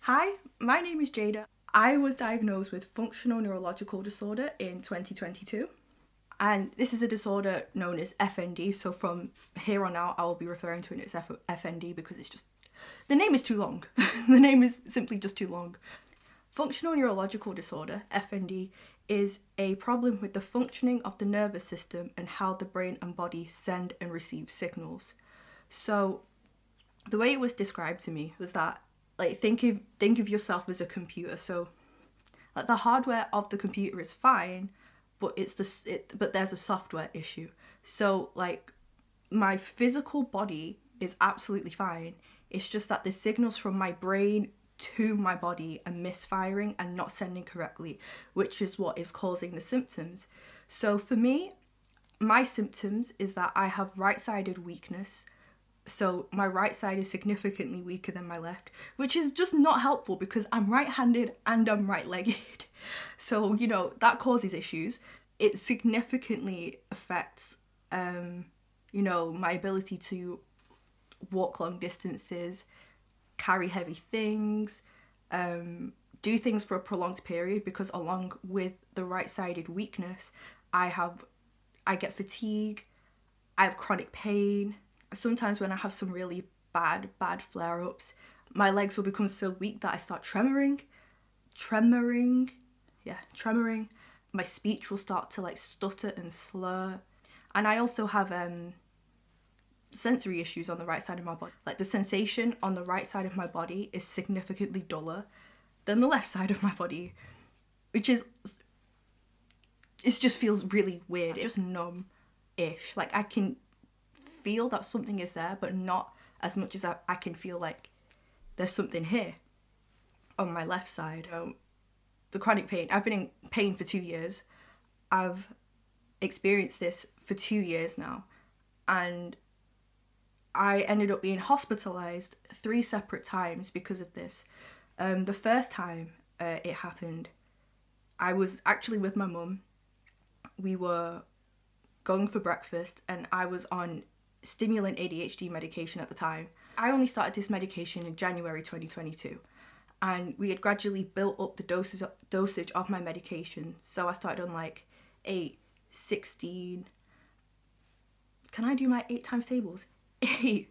Hi, my name is Jada. I was diagnosed with functional neurological disorder in 2022. And this is a disorder known as FND, so from here on out I will be referring to it as FND because it's just, the name is too long. The name is simply just too long. Functional neurological disorder, FND, is a problem with the functioning of the nervous system and how the brain and body send and receive signals. So the way it was described to me was that, like, think of yourself as a computer. So like the hardware of the computer is fine, but but there's a software issue. So like my physical body is absolutely fine. It's just that the signals from my brain to my body are misfiring and not sending correctly, which is what is causing the symptoms. So for me, my symptoms is that I have right-sided weakness. So my right side is significantly weaker than my left, which is just not helpful because I'm right-handed and I'm right-legged. So, you know, that causes issues. It significantly affects, you know, my ability to walk long distances, carry heavy things, do things for a prolonged period, because along with the right-sided weakness, I get fatigue, I have chronic pain. Sometimes when I have some really bad flare-ups, my legs will become so weak that I start tremoring. My speech will start to like stutter and slur. And I also have sensory issues on the right side of my body. Like the sensation on the right side of my body is significantly duller than the left side of my body, which is, it just feels really weird. It's just numb-ish. Like I can feel that something is there, but not as much as I can feel like there's something here on my left side. The chronic pain, I've been in pain for 2 years. I've experienced this for 2 years now, and I ended up being hospitalized 3 separate times because of this. The first time it happened, I was actually with my mum. We were going for breakfast and I was on stimulant ADHD medication at the time. I only started this medication in January 2022, and we had gradually built up the dosage of my medication. So I started on like 8, 16. Can I do my 8 times tables? 8,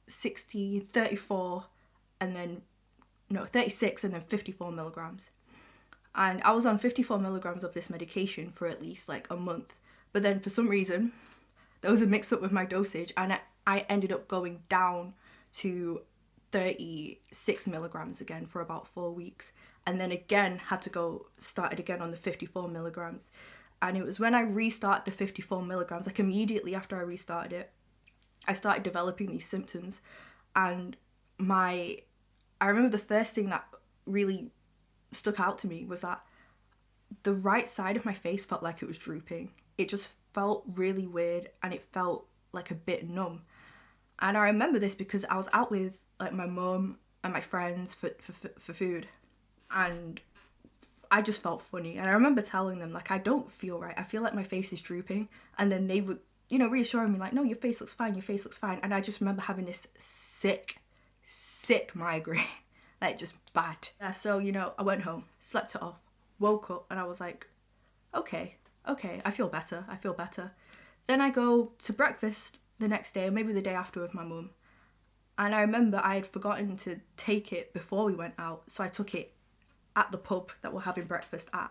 16, 34, and then, no, 36 and then 54 milligrams. And I was on 54 milligrams of this medication for at least like a month. But then for some reason, there was a mix up with my dosage and I ended up going down to 36 milligrams again for about 4 weeks. And then again had to started again on the 54 milligrams. And it was when I restarted the 54 milligrams, like immediately after I restarted it, I started developing these symptoms. And I remember the first thing that really stuck out to me was that the right side of my face felt like it was drooping. It just felt really weird and it felt like a bit numb. And I remember this because I was out with like my mum and my friends for food, and I just felt funny. And I remember telling them, like, I don't feel right. I feel like my face is drooping. And then they would, you know, reassuring me like, no, your face looks fine, your face looks fine. And I just remember having this sick migraine, like just bad. Yeah, so, you know, I went home, slept it off, woke up, and I was like, okay, I feel better. Then I go to breakfast the next day, or maybe the day after, with my mum. And I remember I had forgotten to take it before we went out, so I took it at the pub that we're having breakfast at.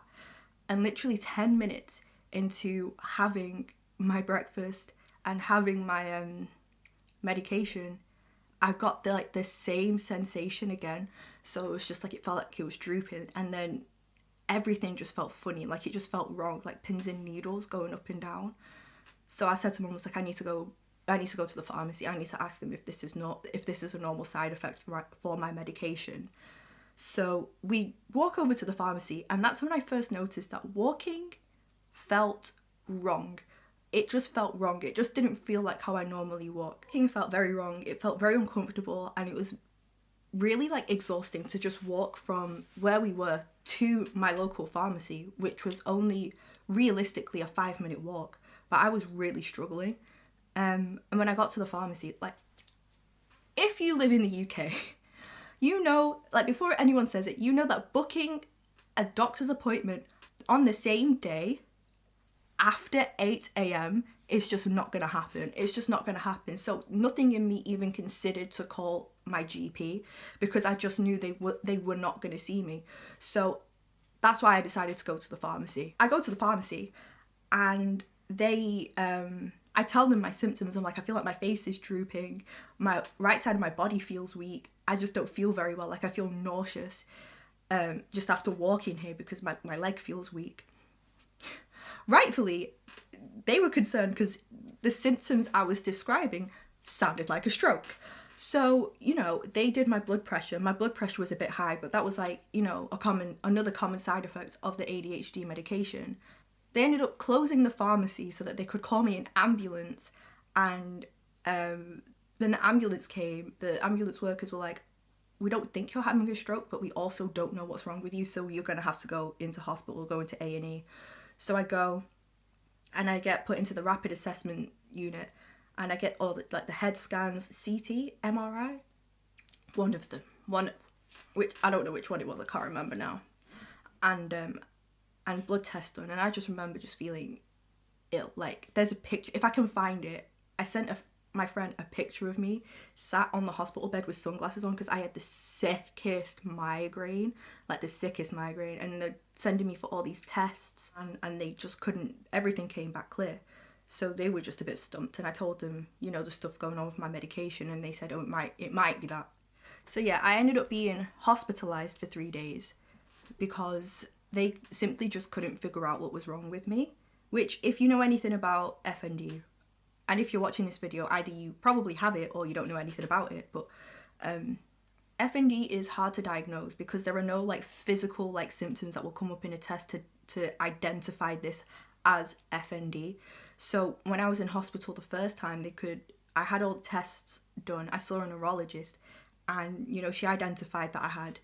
And literally 10 minutes into having my breakfast and having my medication, I got the same sensation again. So it was just like, it felt like it was drooping, and then everything just felt funny, like it just felt wrong, like pins and needles going up and down. So I said to mum, I need to go to the pharmacy. I need to ask them if this is a normal side effect for my medication. So we walk over to the pharmacy, and that's when I first noticed that walking felt wrong. It just felt wrong. It just didn't feel like how I normally walk. Walking felt very wrong. It felt very uncomfortable, and it was really like exhausting to just walk from where we were to my local pharmacy, which was only realistically a 5-minute walk. But I was really struggling. And when I got to the pharmacy, like, if you live in the UK, You know, like before anyone says it, you know that booking a doctor's appointment on the same day after 8 a.m. is just not gonna happen. It's just not gonna happen. So nothing in me even considered to call my GP because I just knew they were not gonna see me. So that's why I decided to go to the pharmacy. I go to the pharmacy and I tell them my symptoms. I'm like, I feel like my face is drooping. My right side of my body feels weak. I just don't feel very well. Like I feel nauseous just after walking here because my leg feels weak. Rightfully, they were concerned because the symptoms I was describing sounded like a stroke. So, you know, they did my blood pressure. My blood pressure was a bit high, but that was like, you know, another common side effect of the ADHD medication. They ended up closing the pharmacy so that they could call me an ambulance. And then the ambulance came. The ambulance workers were like, we don't think you're having a stroke, but we also don't know what's wrong with you. So you're going to have to go into hospital, go into A&E. So I go and I get put into the rapid assessment unit and I get all the head scans, CT, MRI. One of them. Which I don't know which one it was. I can't remember now. And blood test done, and I just remember just feeling ill. Like, there's a picture, if I can find it, I sent my friend a picture of me sat on the hospital bed with sunglasses on because I had the sickest migraine, like the sickest migraine, and they're sending me for all these tests, and they just couldn't, everything came back clear. So they were just a bit stumped, and I told them, you know, the stuff going on with my medication, and they said, oh, it might be that. So yeah, I ended up being hospitalized for 3 days because they simply just couldn't figure out what was wrong with me, which if you know anything about FND, and if you're watching this video, either you probably have it or you don't know anything about it, but FND is hard to diagnose because there are no like physical like symptoms that will come up in a test to identify this as FND. So when I was in hospital the first time, I had all the tests done, I saw a neurologist, and you know, she identified that I had,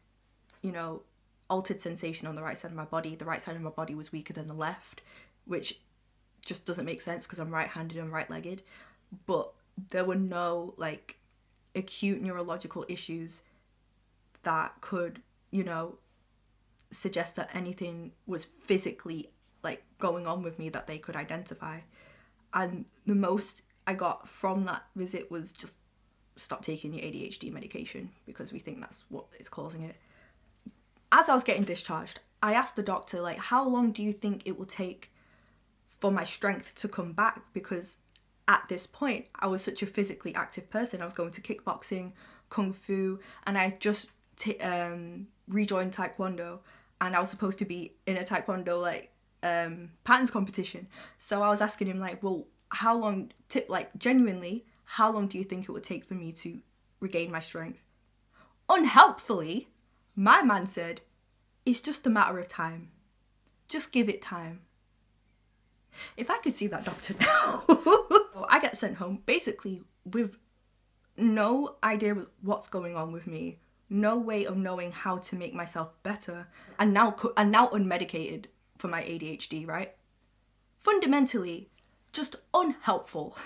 you know, altered sensation on the right side of my body. The right side of my body was weaker than the left, which just doesn't make sense because I'm right-handed and right-legged. But there were no like acute neurological issues that could, you know, suggest that anything was physically like going on with me that they could identify. And the most I got from that visit was just stop taking your ADHD medication because we think that's what is causing it. As I was getting discharged, I asked the doctor, like, how long do you think it will take for my strength to come back? Because at this point, I was such a physically active person. I was going to kickboxing, kung fu, and I just rejoined Taekwondo, and I was supposed to be in a Taekwondo, like, patterns competition. So I was asking him, like, well, how long, genuinely, how long do you think it would take for me to regain my strength? Unhelpfully, my man said, it's just a matter of time. Just give it time. If I could see that doctor now. I get sent home basically with no idea what's going on with me, no way of knowing how to make myself better, and now unmedicated for my ADHD, right? Fundamentally, just unhelpful.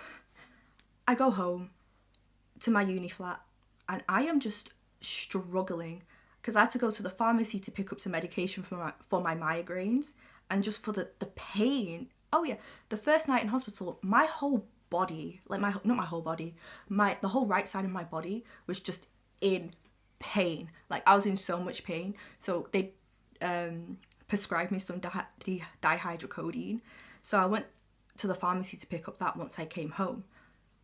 I go home to my uni flat and I am just struggling because I had to go to the pharmacy to pick up some medication for my migraines and just for the pain. Oh yeah, the first night in hospital, my whole body, like the whole right side of my body was just in pain. Like I was in so much pain. So they prescribed me some dihydrocodeine. So I went to the pharmacy to pick up that once I came home.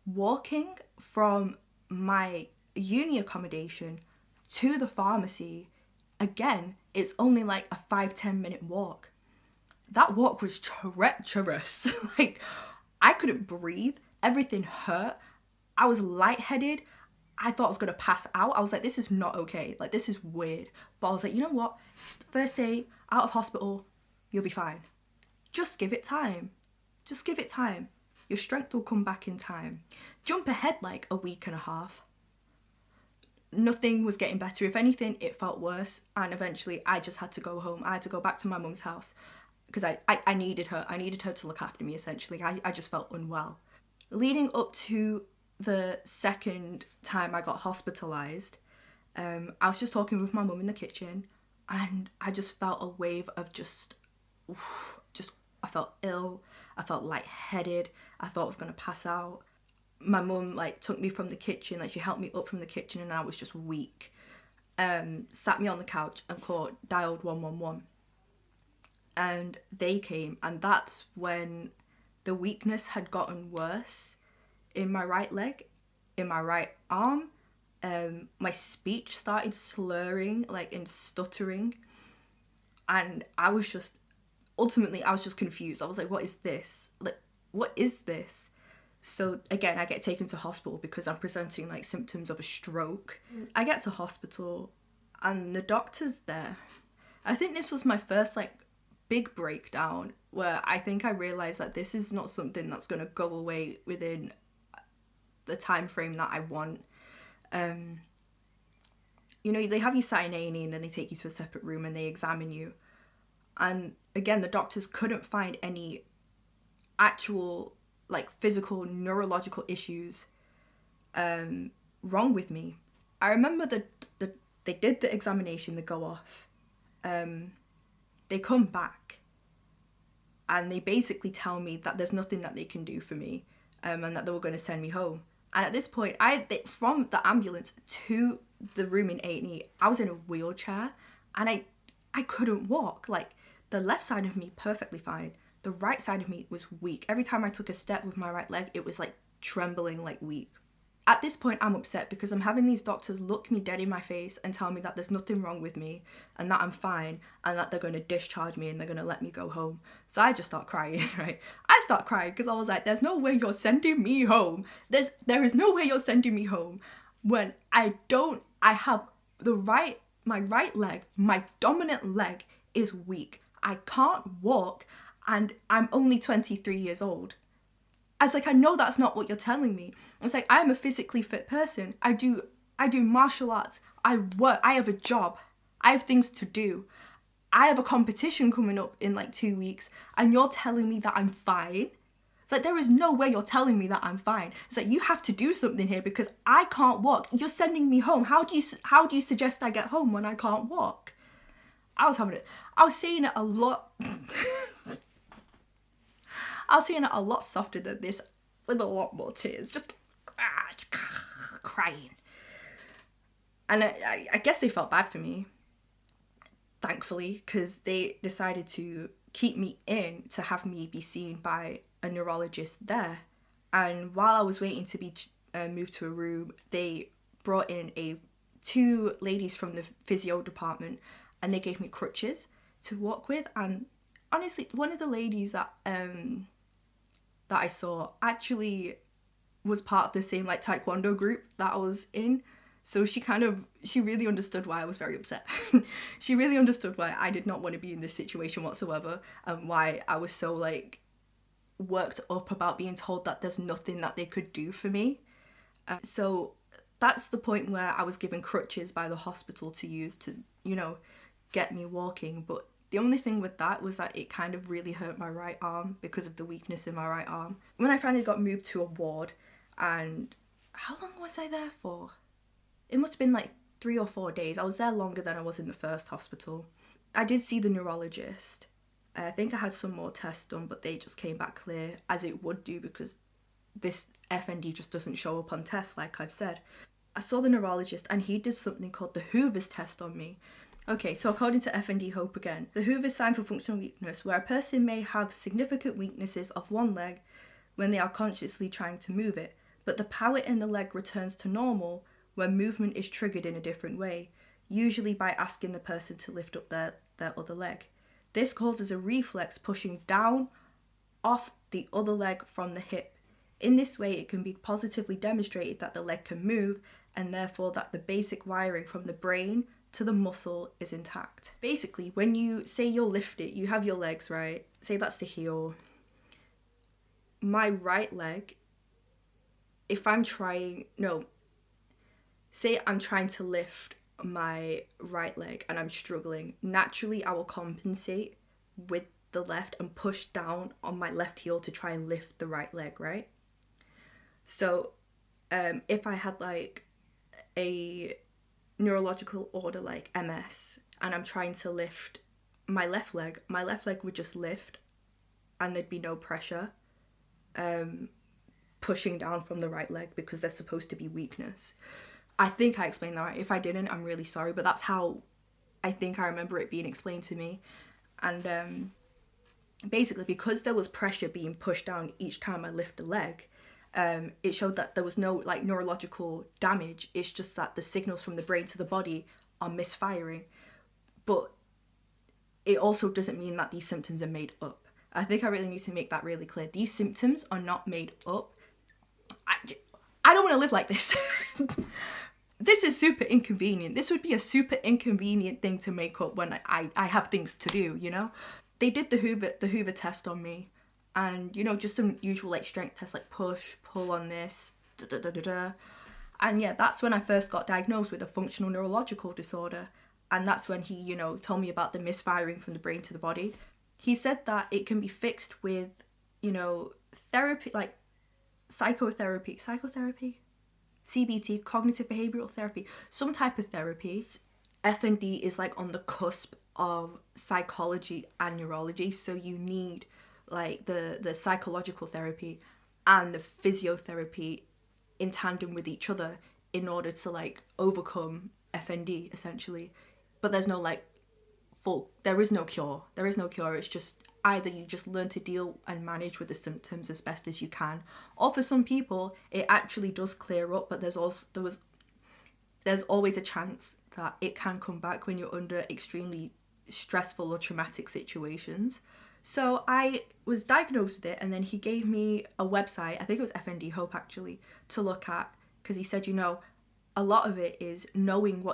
Walking from my uni accommodation to the pharmacy, again, it's only like a 5-10 minute walk. That walk was treacherous. Like, I couldn't breathe. Everything hurt. I was lightheaded. I thought I was going to pass out. I was like, this is not okay. Like, this is weird. But I was like, you know what? First day out of hospital, you'll be fine. Just give it time. Just give it time. Your strength will come back in time. Jump ahead like a week and a half. Nothing was getting better. If anything, it felt worse. And eventually I just had to go home. I had to go back to my mum's house because I needed her. I needed her to look after me, essentially. I just felt unwell. Leading up to the second time I got hospitalised, I was just talking with my mum in the kitchen, and I just felt a wave of just I felt ill, I felt lightheaded, I thought I was gonna pass out. My mum like took me from the kitchen, like she helped me up from the kitchen, and I was just weak. Sat me on the couch and dialed 111, and they came, and that's when the weakness had gotten worse in my right leg, in my right arm. My speech started slurring, like, and stuttering, and I was just confused. I was like, what is this? Like, what is this? So again, I get taken to hospital because I'm presenting like symptoms of a stroke. I get to hospital and the doctor's there. I think this was my first like big breakdown where I think I realized that this is not something that's going to go away within the time frame that I want. You know, they have you sat in A&E and then they take you to a separate room and they examine you. And again, the doctors couldn't find any actual like physical neurological issues wrong with me. I remember they did the examination, they go off, they come back and they basically tell me that there's nothing that they can do for me, and that they were going to send me home. And at this point, from the ambulance to the room in A&E, I was in a wheelchair and I couldn't walk. Like, the left side of me perfectly fine, the right side of me was weak. Every time I took a step with my right leg, it was like trembling, like weak. At this point, I'm upset because I'm having these doctors look me dead in my face and tell me that there's nothing wrong with me and that I'm fine and that they're going to discharge me and they're going to let me go home. So I just start crying, right? I start crying because I was like, there's no way you're sending me home. There is no way you're sending me home when I have my right leg, my dominant leg is weak. I can't walk and I'm only 23 years old. I was like, I know that's not what you're telling me. I was like, I'm a physically fit person. I do martial arts. I work. I have a job. I have things to do. I have a competition coming up in like 2 weeks and you're telling me that I'm fine? It's like, there is no way you're telling me that I'm fine. It's like, you have to do something here because I can't walk. You're sending me home. How do you suggest I get home when I can't walk? I was saying it a lot. I was saying it a lot softer than this, with a lot more tears, just crying. And I guess they felt bad for me, thankfully, because they decided to keep me in to have me be seen by a neurologist there. And while I was waiting to be moved to a room, they brought in two ladies from the physio department and they gave me crutches to walk with. And honestly, one of the ladies that I saw actually was part of the same like taekwondo group that I was in. So she really understood why I was very upset. She really understood why I did not want to be in this situation whatsoever and why I was so like worked up about being told that there's nothing that they could do for me. So that's the point where I was given crutches by the hospital to use to, you know, get me walking. But the only thing with that was that it kind of really hurt my right arm because of the weakness in my right arm. When I finally got moved to a ward, and how long was I there for? It must have been like 3 or 4 days. I was there longer than I was in the first hospital. I did see the neurologist. I think I had some more tests done, but they just came back clear, as it would do because this FND just doesn't show up on tests, like I've said. I saw the neurologist and he did something called the Hoover's test on me. Okay, so according to FND Hope again, the Hoover's sign for functional weakness, where a person may have significant weaknesses of one leg when they are consciously trying to move it, but the power in the leg returns to normal when movement is triggered in a different way, usually by asking the person to lift up their other leg. This causes a reflex pushing down off the other leg from the hip. In this way, it can be positively demonstrated that the leg can move and therefore that the basic wiring from the brain to the muscle is intact. Basically, when you say you'll lift it, you have your legs, right? Say that's the heel. My right leg, say I'm trying to lift my right leg and I'm struggling, naturally I will compensate with the left and push down on my left heel to try and lift the right leg, right? So if I had like a neurological order like MS, and I'm trying to lift my left leg would just lift and there'd be no pressure pushing down from the right leg because there's supposed to be weakness. I think I explained that right. If I didn't, I'm really sorry, but that's how I think I remember it being explained to me. And basically, because there was pressure being pushed down each time I lift the leg, it showed that there was no like neurological damage. It's just that the signals from the brain to the body are misfiring. But it also doesn't mean that these symptoms are made up. I think I really need to make that really clear. These symptoms are not made up. I don't want to live like this. This is super inconvenient. This would be a super inconvenient thing to make up when I have things to do, you know? They did the Hoover test on me, and, you know, just some usual like strength tests like push, pull on this, And yeah, that's when I first got diagnosed with a functional neurological disorder. And that's when he, you know, told me about the misfiring from the brain to the body. He said that it can be fixed with, you know, therapy, like psychotherapy, CBT, cognitive behavioral therapy, some type of therapy. FND is like on the cusp of psychology and neurology, so you need like the psychological therapy and the physiotherapy in tandem with each other in order to like overcome FND essentially. But there's no like there is no cure. It's just either you just learn to deal and manage with the symptoms as best as you can, or for some people it actually does clear up, but there's always a chance that it can come back when you're under extremely stressful or traumatic situations. So I was diagnosed with it, and then he gave me a website, I think it was FND Hope actually, to look at, because he said, you know, a lot of it is knowing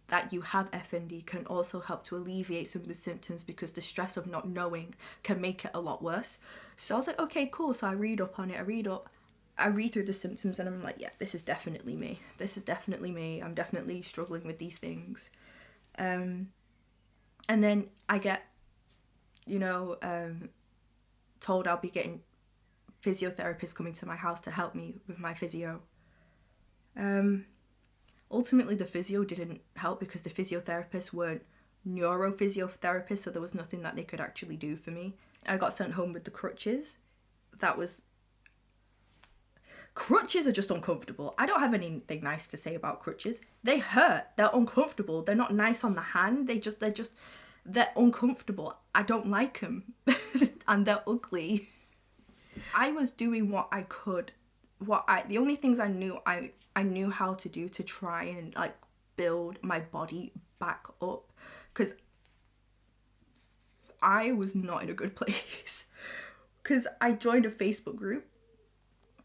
that you have FND can also help to alleviate some of the symptoms, because the stress of not knowing can make it a lot worse. So I was like, okay, cool. So I read up on it, I read through the symptoms, and I'm like, yeah, this is definitely me. I'm definitely struggling with these things. And then I get, you know, told I'll be getting physiotherapists coming to my house to help me with my physio. Ultimately, the physio didn't help because the physiotherapists weren't neurophysiotherapists, so there was nothing that they could actually do for me. I got sent home with the crutches. Crutches are just uncomfortable. I don't have anything nice to say about crutches. They hurt. They're uncomfortable. They're not nice on the hand. They're uncomfortable. I don't like them. And they're ugly. I was doing what I could. The only things I knew how to do to try and like build my body back up, because I was not in a good place. Because I joined a Facebook group,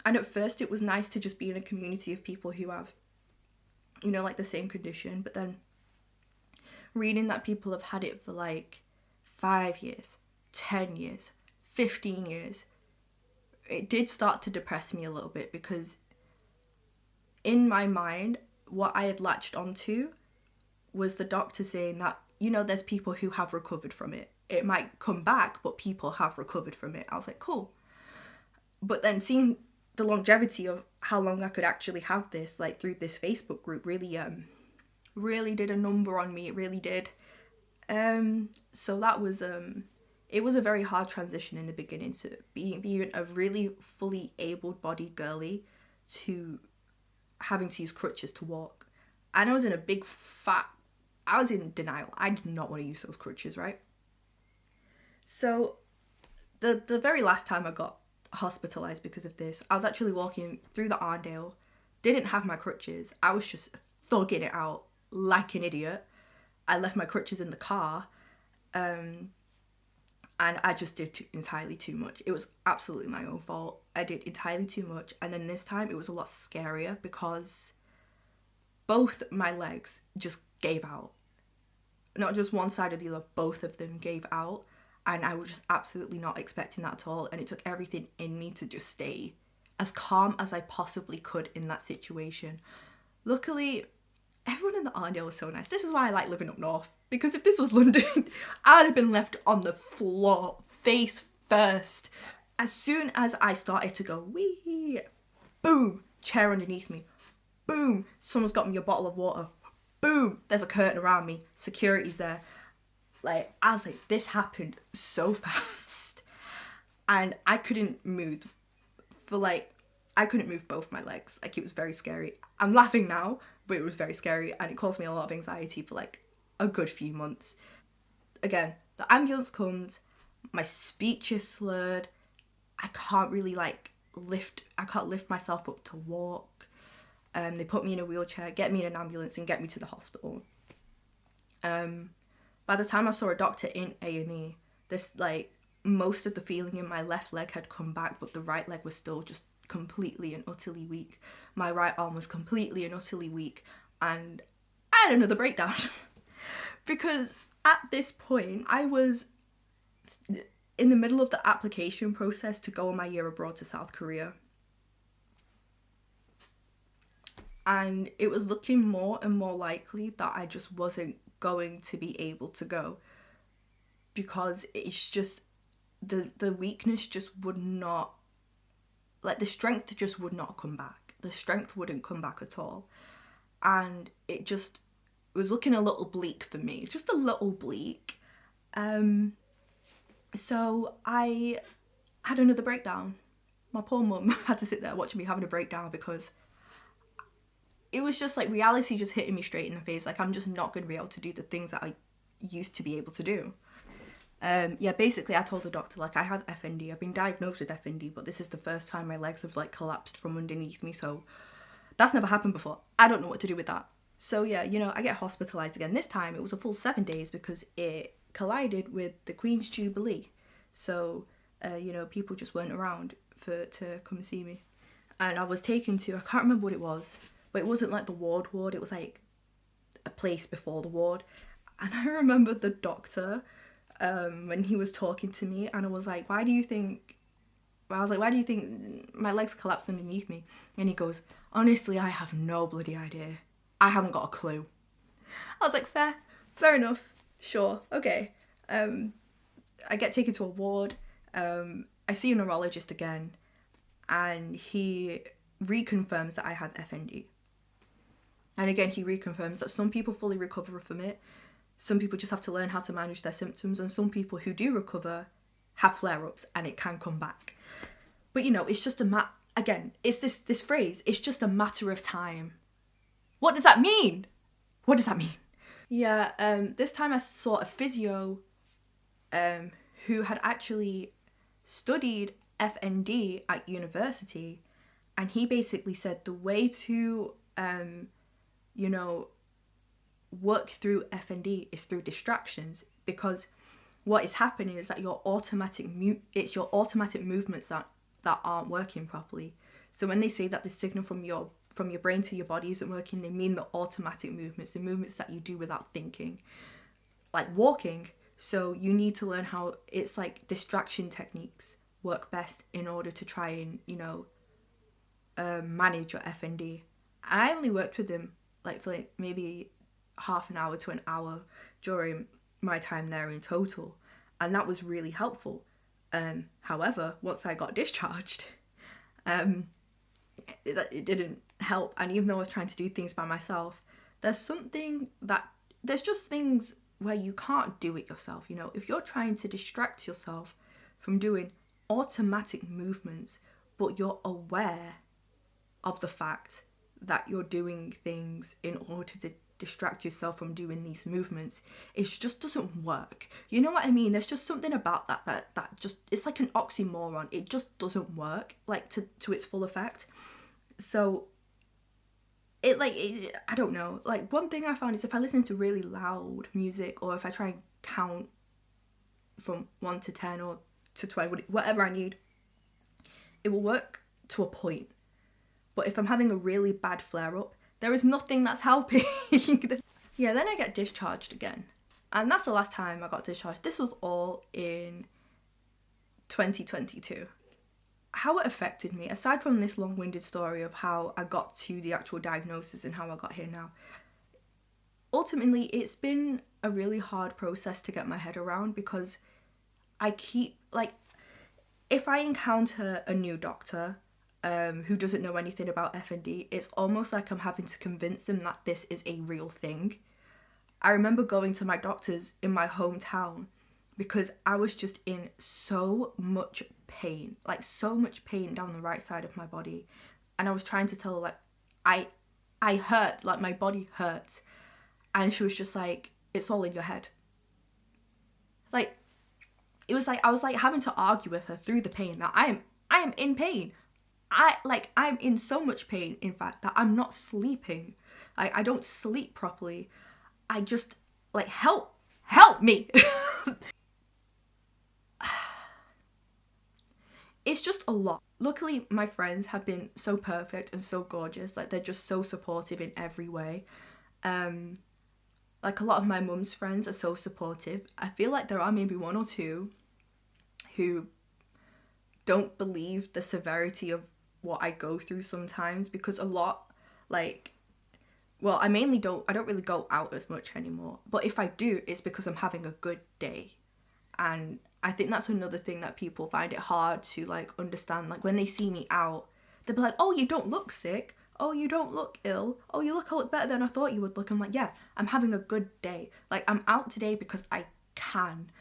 and at first it was nice to just be in a community of people who have, you know, like the same condition, but then reading that people have had it for like 5 years, 10 years, 15 years, it did start to depress me a little bit, because in my mind, what I had latched onto was the doctor saying that, you know, there's people who have recovered from it. It might come back, but people have recovered from it. I was like, cool. But then seeing the longevity of how long I could actually have this, like through this Facebook group, really did a number on me. It really did. So that was it was a very hard transition in the beginning, to being a really fully able-bodied girly to having to use crutches to walk. And I was in I was in denial. I did not want to use those crutches, right? So the very last time I got hospitalized because of this, I was actually walking through the Arndale, didn't have my crutches. I was just thugging it out like an idiot. I left my crutches in the car, and I just did entirely too much. It was absolutely my own fault. I did entirely too much, and then this time it was a lot scarier because both my legs just gave out. Not just one side or the other, both of them gave out, and I was just absolutely not expecting that at all, and it took everything in me to just stay as calm as I possibly could in that situation. Luckily, everyone in the Arndale was so nice. This is why I like living up north, because if this was London, I'd have been left on the floor, face first. As soon as I started to go, wee, boom, chair underneath me, boom, someone's got me a bottle of water, boom, there's a curtain around me, security's there. Like, I was like, this happened so fast. And I couldn't move for like, I couldn't move both my legs. Like, it was very scary. I'm laughing now, but it was very scary, and it caused me a lot of anxiety for like a good few months. Again, the ambulance comes, my speech is slurred, I can't really like I can't lift myself up to walk. They put me in a wheelchair, get me in an ambulance and get me to the hospital. By the time I saw a doctor in A&E, this like most of the feeling in my left leg had come back, but the right leg was still just completely and utterly weak. My right arm was completely and utterly weak, and I had another breakdown. Because at this point, I was in the middle of the application process to go on my year abroad to South Korea. And it was looking more and more likely that I just wasn't going to be able to go, because it's just the weakness just would not, like, the strength just would not come back. The strength wouldn't come back at all. And it was looking a little bleak for me, just a little bleak. So I had another breakdown. My poor mum had to sit there watching me having a breakdown, because it was just like reality just hitting me straight in the face. Like, I'm just not going to be able to do the things that I used to be able to do. Yeah, basically I told the doctor, like, I have FND. I've been diagnosed with FND, but this is the first time my legs have like collapsed from underneath me, so that's never happened before. I don't know what to do with that. So yeah, you know, I get hospitalized again. This time it was a full 7 days because it collided with the Queen's Jubilee. So, you know, people just weren't around to come and see me. And I was taken to, I can't remember what it was, but it wasn't like the ward, it was like a place before the ward. And I remember the doctor, when he was talking to me, and I was like, why do you think my legs collapsed underneath me? And he goes, honestly, I have no bloody idea. I haven't got a clue. I was like, fair enough, sure, okay. I get taken to a ward, I see a neurologist again, and he reconfirms that I have FND. And again, he reconfirms that some people fully recover from it, some people just have to learn how to manage their symptoms, and some people who do recover have flare-ups and it can come back. But you know, it's just again, it's this phrase, it's just a matter of time. What does that mean? What does that mean? Yeah, this time I saw a physio who had actually studied FND at university, and he basically said the way to, you know, work through FND is through distractions, because what is happening is that your automatic movements that aren't working properly. So when they say that the signal from your brain to your body isn't working, they mean the automatic movements, the movements that you do without thinking, like walking. So you need to learn how it's like distraction techniques work best in order to try and, you know, manage your FND. I only worked with him like for like maybe half an hour to an hour during my time there in total, and that was really helpful. However, once I got discharged, it didn't help. And even though I was trying to do things by myself, there's just things where you can't do it yourself. You know, if you're trying to distract yourself from doing automatic movements, but you're aware of the fact that you're doing things in order to distract yourself from doing these movements, it just doesn't work. You know what I mean? There's just something about that just, it's like an oxymoron. It just doesn't work like to its full effect. So I don't know, like one thing I found is if I listen to really loud music, or if I try and count from 1 to 10 or to 12, whatever I need, it will work to a point. But if I'm having a really bad flare-up, there is nothing that's helping. Yeah, then I get discharged again. And that's the last time I got discharged. This was all in 2022. How it affected me, aside from this long-winded story of how I got to the actual diagnosis and how I got here now, ultimately it's been a really hard process to get my head around, because I keep, like, if I encounter a new doctor, who doesn't know anything about F&D, it's almost like I'm having to convince them that this is a real thing. I remember going to my doctor's in my hometown because I was just in so much pain, like so much pain down the right side of my body. And I was trying to tell her, like, I hurt, like my body hurts. And she was just like, it's all in your head. Like, it was like, I was like having to argue with her through the pain that I am in pain. I'm in so much pain, in fact, that I'm not sleeping. I don't sleep properly. I just, like, help me. It's just a lot. Luckily, my friends have been so perfect and so gorgeous. Like, they're just so supportive in every way. Like, a lot of my mum's friends are so supportive. I feel like there are maybe one or two who don't believe the severity of what I go through sometimes, because a lot, like, well, I don't really go out as much anymore, but if I do, it's because I'm having a good day. And I think that's another thing that people find it hard to, like, understand. Like, when they see me out, they'll be like, oh, you don't look sick, oh, you don't look ill, oh, you look a lot better than I thought you would look. I'm like, yeah, I'm having a good day. Like, I'm out today because I can.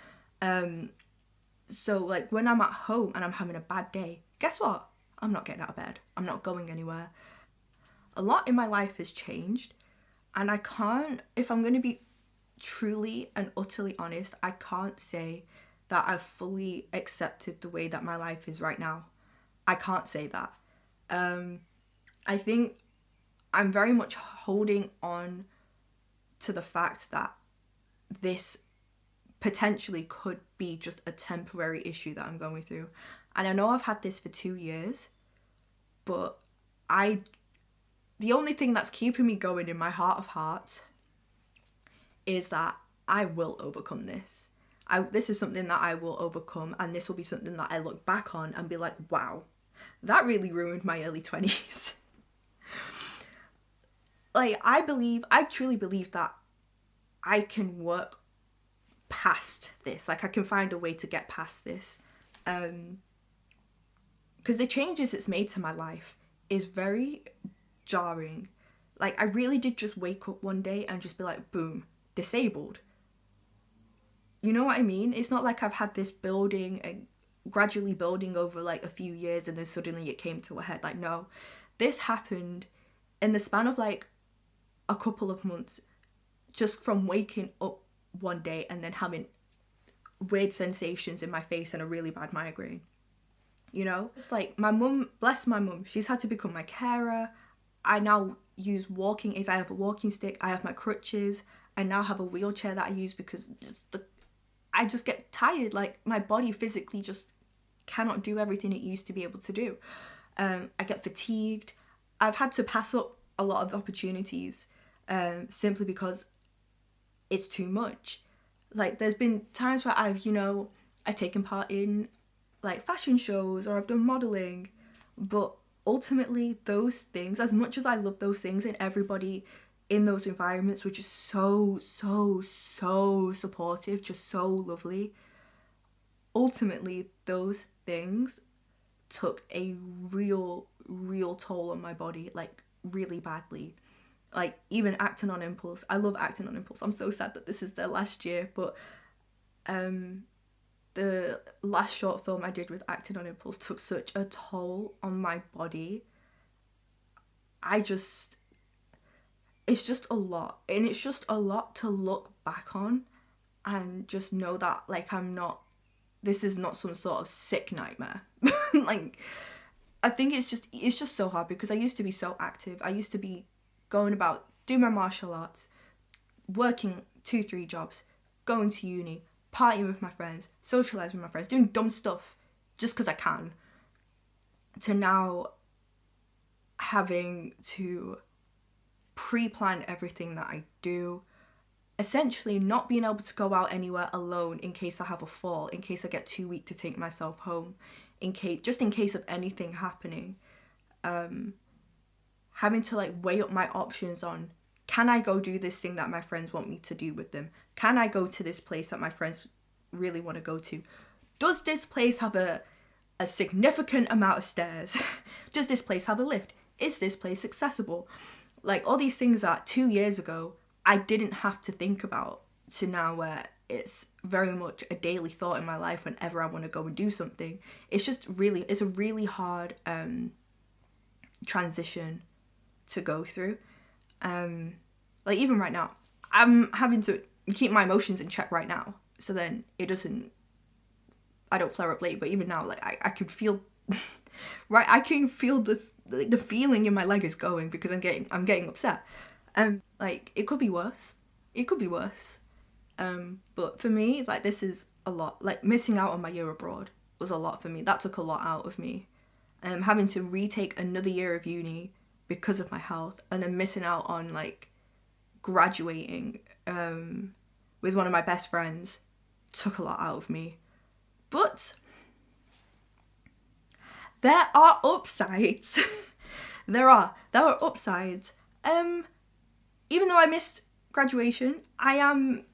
So, like, when I'm at home and I'm having a bad day, guess what? I'm not getting out of bed. I'm not going anywhere. A lot in my life has changed, and I can't, if I'm going to be truly and utterly honest, I can't say that I've fully accepted the way that my life is right now. I can't say that. I think I'm very much holding on to the fact that this potentially could be just a temporary issue that I'm going through. And I know I've had this for 2 years, but the only thing that's keeping me going in my heart of hearts is that I will overcome this. This is something that I will overcome, and this will be something that I look back on and be like, wow, that really ruined my early 20s. Like, I truly believe that I can work past this. Like, I can find a way to get past this. Because the changes it's made to my life is very jarring. Like, I really did just wake up one day and just be like, boom, disabled. You know what I mean? It's not like I've had this building and gradually building over like a few years and then suddenly it came to a head. Like, no, this happened in the span of like a couple of months, just from waking up one day and then having weird sensations in my face and a really bad migraine. You know, it's like my mum, bless my mum, she's had to become my carer. I now use walking aids. I have a walking stick, I have my crutches, I now have a wheelchair that I use because I just get tired. Like, my body physically just cannot do everything it used to be able to do. I get fatigued. I've had to pass up a lot of opportunities simply because it's too much. Like, there's been times where I've taken part in like fashion shows or I've done modeling, but ultimately those things, as much as I love those things and everybody in those environments were just so supportive, just so lovely, ultimately those things took a real toll on my body, like really badly. Like, even acting on impulse. I love acting on impulse. I'm so sad that this is their last year, but the last short film I did with acting on impulse took such a toll on my body. It's just a lot, and it's just a lot to look back on and just know that, like, this is not some sort of sick nightmare. Like, I think it's just so hard because I used to be so active. I used to be going about, doing my martial arts, working 2-3 jobs, going to uni, partying with my friends, socialising with my friends, doing dumb stuff just because I can, to now having to pre-plan everything that I do, essentially not being able to go out anywhere alone in case I have a fall, in case I get too weak to take myself home, in case of anything happening. Having to like weigh up my options on, can I go do this thing that my friends want me to do with them? Can I go to this place that my friends really want to go to? Does this place have a a significant amount of stairs? Does this place have a lift? Is this place accessible? Like all these things that 2 years ago I didn't have to think about, to now where it's very much a daily thought in my life whenever I want to go and do something. It's just really, it's a really hard transition to go through. Like even right now, I'm having to keep my emotions in check right now, so then I don't flare up late. But even now, like I can feel right, I can feel the feeling in my leg is going because I'm getting upset. Like it could be worse, but for me, like this is a lot. Like missing out on my year abroad was a lot for me. That took a lot out of me. Having to retake another year of uni because of my health, and then missing out on like graduating with one of my best friends took a lot out of me. But there are upsides. there are upsides. Even though I missed graduation, I am,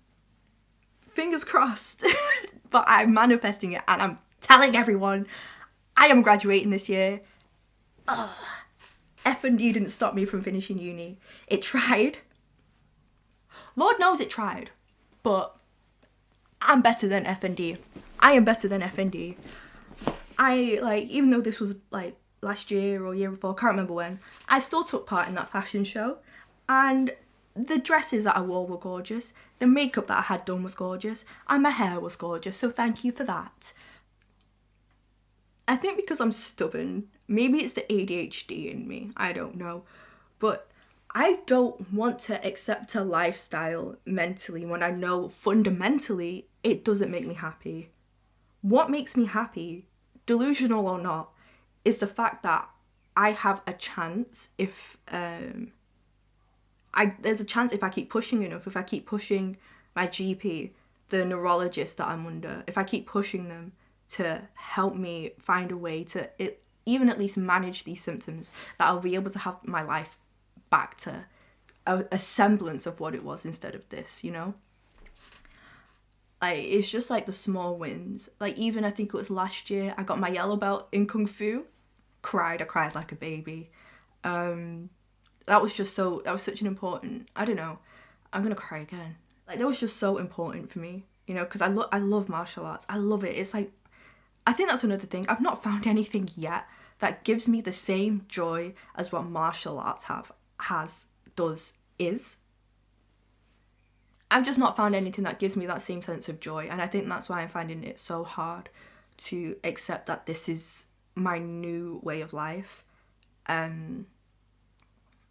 fingers crossed, but I'm manifesting it and I'm telling everyone I am graduating this year. F&D didn't stop me from finishing uni. It tried. Lord knows it tried, but I'm better than F&D. I am better than F&D. I, like, even though this was like last year or year before, I can't remember when, I still took part in that fashion show, and the dresses that I wore were gorgeous, the makeup that I had done was gorgeous, and my hair was gorgeous, so thank you for that. I think because I'm stubborn, maybe it's the ADHD in me, I don't know, but I don't want to accept a lifestyle mentally when I know fundamentally it doesn't make me happy. What makes me happy, delusional or not, is the fact that I have a chance if there's a chance if I keep pushing enough, if I keep pushing my GP, the neurologist that I'm under, if I keep pushing them to help me find a way to even at least manage these symptoms, that I'll be able to have my life back to a semblance of what it was instead of this, you know? Like, it's just like the small wins. Like, even I think it was last year, I got my yellow belt in Kung Fu. I cried like a baby. That was such an important, I don't know, I'm gonna cry again. Like, that was just so important for me, you know, because I love martial arts. I love it. It's like, I think that's another thing. I've not found anything yet that gives me the same joy as what martial arts is. I've just not found anything that gives me that same sense of joy, and I think that's why I'm finding it so hard to accept that this is my new way of life. And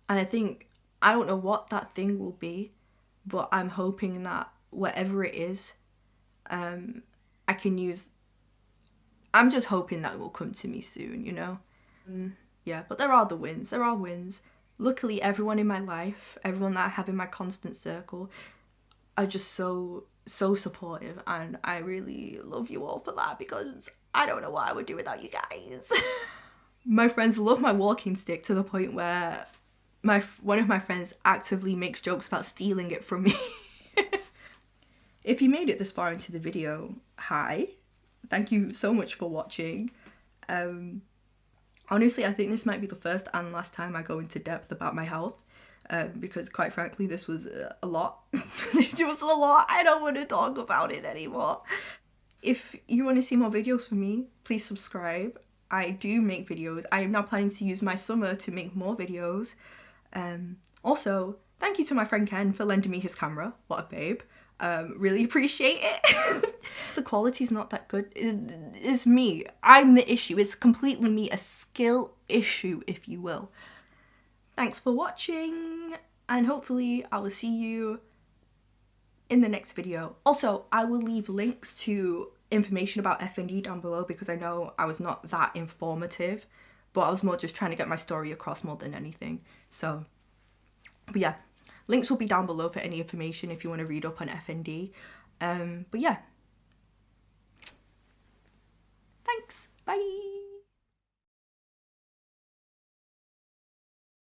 I think, I don't know what that thing will be, but I'm hoping that whatever it is, I can use, I'm just hoping that it will come to me soon, you know? Yeah, but there are the wins, there are wins. Luckily, everyone in my life, everyone that I have in my constant circle, are just so supportive, and I really love you all for that, because I don't know what I would do without you guys. My friends love my walking stick to the point where one of my friends actively makes jokes about stealing it from me. If you made it this far into the video, hi. Thank you so much for watching. Honestly, I think this might be the first and last time I go into depth about my health. Because quite frankly, this was a lot. It was a lot. I don't want to talk about it anymore. If you want to see more videos from me, please subscribe. I do make videos. I am now planning to use my summer to make more videos. Also, thank you to my friend Ken for lending me his camera. What a babe. Really appreciate it. The quality's not that good. It's me. I'm the issue. It's completely me. A skill issue, if you will. Thanks for watching, and hopefully I will see you in the next video. Also, I will leave links to information about F&D down below, because I know I was not that informative, but I was more just trying to get my story across more than anything. So, but yeah, links will be down below for any information if you want to read up on F&D. But yeah, thanks, bye.